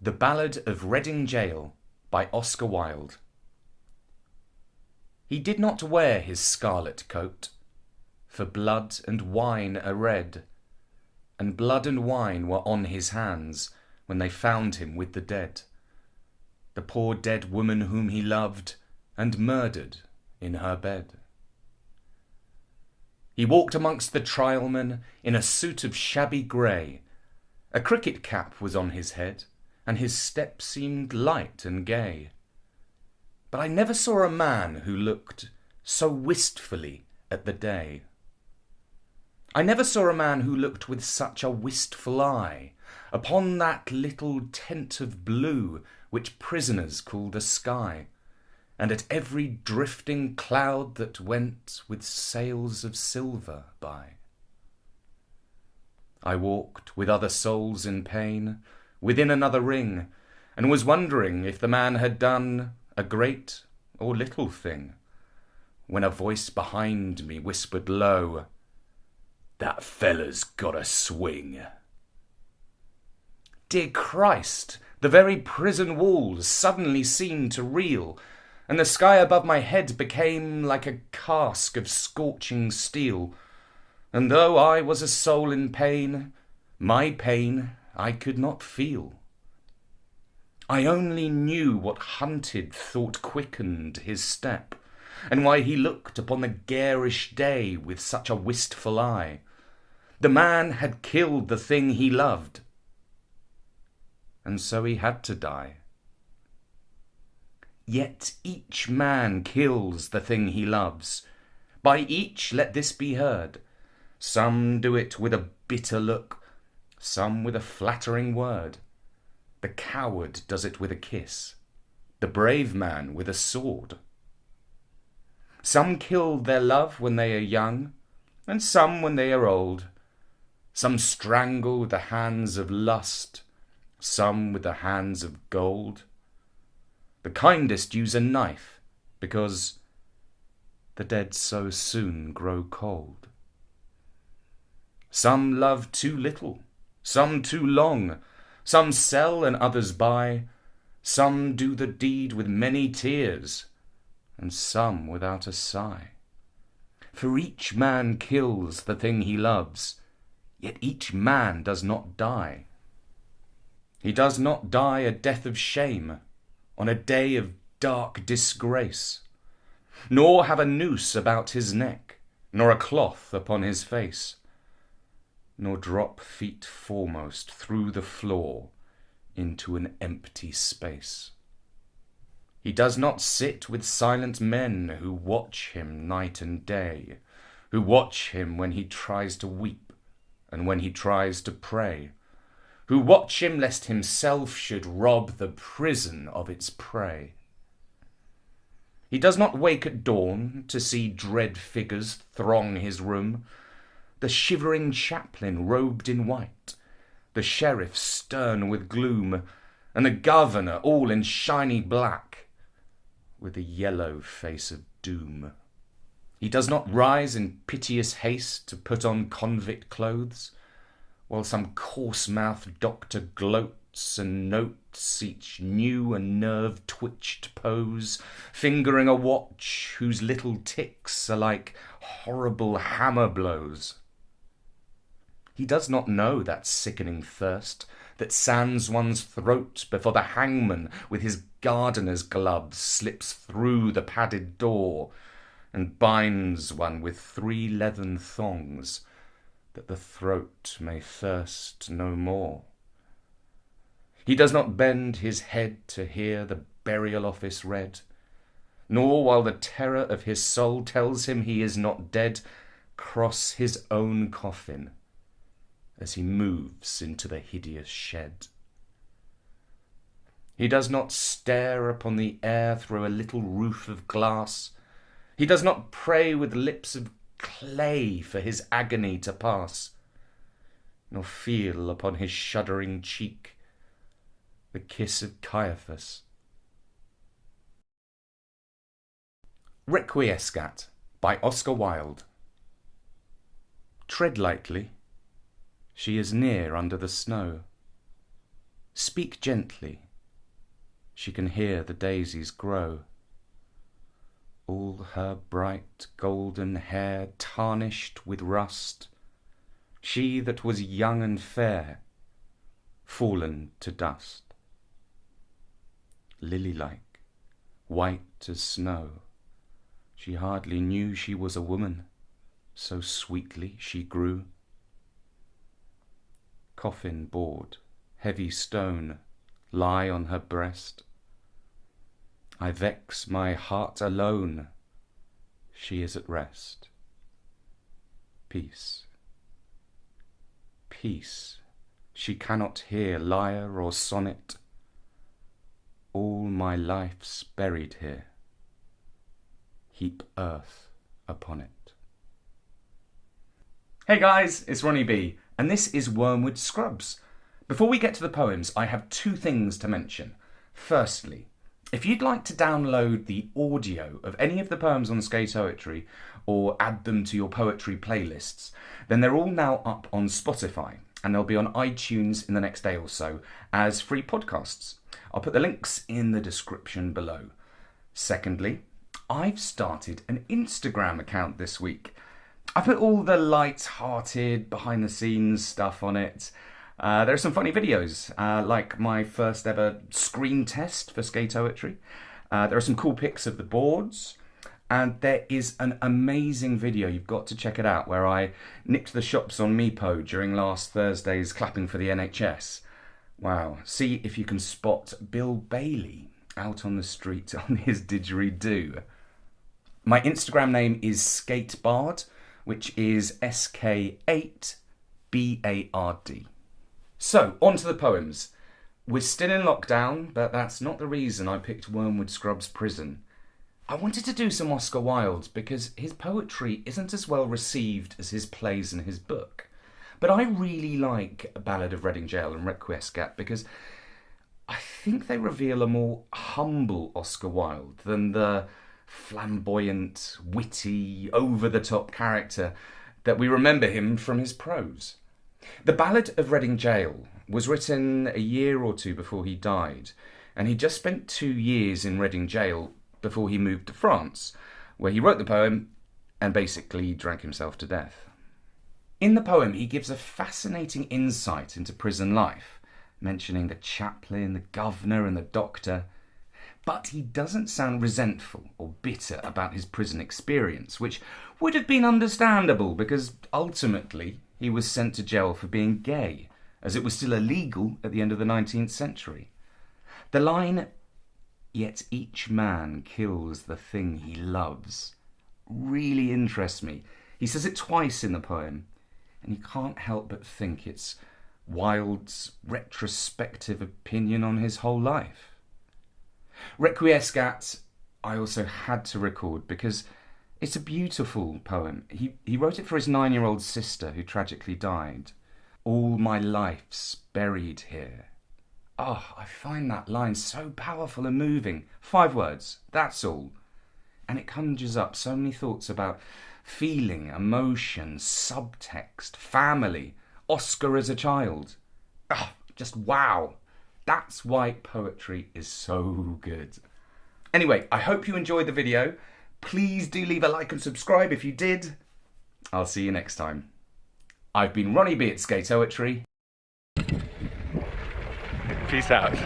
The Ballad of Reading Gaol by Oscar Wilde. He did not wear his scarlet coat, for blood and wine are red, and blood and wine were on his hands when they found him with the dead, the poor dead woman whom he loved and murdered in her bed. He walked amongst the trialmen in a suit of shabby grey. A cricket cap was on his head, and his step seemed light and gay. But I never saw a man who looked so wistfully at the day. I never saw a man who looked with such a wistful eye upon that little tent of blue which prisoners call the sky, and at every drifting cloud that went with sails of silver by. I walked with other souls in pain within another ring, and was wondering if the man had done a great or little thing, when a voice behind me whispered low, "That fella's got a swing." Dear Christ, the very prison walls suddenly seemed to reel, and the sky above my head became like a cask of scorching steel. And though I was a soul in pain, my pain I could not feel. I only knew what hunted thought quickened his step, and why he looked upon the garish day with such a wistful eye. The man had killed the thing he loved, and so he had to die. Yet each man kills the thing he loves. By each let this be heard. Some do it with a bitter look, some with a flattering word. The coward does it with a kiss, the brave man with a sword. Some kill their love when they are young, and some when they are old. Some strangle with the hands of lust, some with the hands of gold. The kindest use a knife, because the dead so soon grow cold. Some love too little, some too long, some sell and others buy, some do the deed with many tears, and some without a sigh. For each man kills the thing he loves, yet each man does not die. He does not die a death of shame, on a day of dark disgrace, nor have a noose about his neck, nor a cloth upon his face, nor drop feet foremost through the floor into an empty space. He does not sit with silent men who watch him night and day, who watch him when he tries to weep and when he tries to pray, who watch him lest himself should rob the prison of its prey. He does not wake at dawn to see dread figures throng his room, the shivering chaplain robed in white, the sheriff stern with gloom, and the governor all in shiny black, with the yellow face of doom. He does not rise in piteous haste to put on convict clothes, while some coarse-mouthed doctor gloats and notes each new and nerve-twitched pose, fingering a watch whose little ticks are like horrible hammer blows. He does not know that sickening thirst that sands one's throat before the hangman with his gardener's gloves slips through the padded door and binds one with 3 leathern thongs, that the throat may thirst no more. He does not bend his head to hear the burial office read, nor, while the terror of his soul tells him he is not dead, cross his own coffin as he moves into the hideous shed. He does not stare upon the air through a little roof of glass. He does not pray with lips of clay for his agony to pass, nor feel upon his shuddering cheek the kiss of Caiaphas. Sk8oetry by Oscar Wilde. Tread lightly, she is near under the snow. speak gently, she can hear the daisies grow. All her bright golden hair tarnished with rust, she that was young and fair, fallen to dust. Lily-like, white as snow, she hardly knew she was a woman, so sweetly she grew. Coffin board, heavy stone, lie on her breast. I vex my heart alone, she is at rest. Peace, peace, she cannot hear lyre or sonnet. All my life's buried here, heap earth upon it. Hey guys, it's Ronnie B, and this is Wormwood Scrubs. Before we get to the poems, I have two things to mention. Firstly, if you'd like to download the audio of any of the poems on Sk8oetry or add them to your poetry playlists, then they're all now up on Spotify, and they'll be on iTunes in the next day or so as free podcasts. I'll put the links in the description below. Secondly, I've started an Instagram account this week. I put all the light-hearted, behind-the-scenes stuff on it. There are some funny videos, like my first ever screen test for Sk8oetry. There are some cool pics of the boards. And there is an amazing video, you've got to check it out, where I nicked the shops on Meepo during last Thursday's clapping for the NHS. Wow, see if you can spot Bill Bailey out on the street on his didgeridoo. My Instagram name is Skatebard, which is Sk8BARD. So, on to the poems. We're still in lockdown, but that's not the reason I picked Wormwood Scrubs Prison. I wanted to do some Oscar Wilde because his poetry isn't as well received as his plays and his book. But I really like Ballad of Reading Gaol and Sk8oetry because I think they reveal a more humble Oscar Wilde than the flamboyant, witty, over-the-top character that we remember him from his prose. The Ballad of Reading Gaol was written a year or two before he died, and he just spent 2 years in Reading Gaol before he moved to France, where he wrote the poem and basically drank himself to death. In the poem, he gives a fascinating insight into prison life, mentioning the chaplain, the governor and the doctor, but he doesn't sound resentful or bitter about his prison experience, which would have been understandable because ultimately he was sent to jail for being gay, as it was still illegal at the end of the 19th century. The line, "Yet each man kills the thing he loves," really interests me. He says it twice in the poem, and you can't help but think it's Wilde's retrospective opinion on his whole life. Sk8oetry I also had to record because it's a beautiful poem. He wrote it for his 9-year-old sister who tragically died. All my life's buried here. Oh, I find that line so powerful and moving. 5 words, that's all. And it conjures up so many thoughts about feeling, emotion, subtext, family, Oscar as a child. Oh, just wow. That's why poetry is so good. Anyway, I hope you enjoyed the video. Please do leave a like and subscribe if you did. I'll see you next time. I've been Ronnie B at Sk8oetry. Peace out.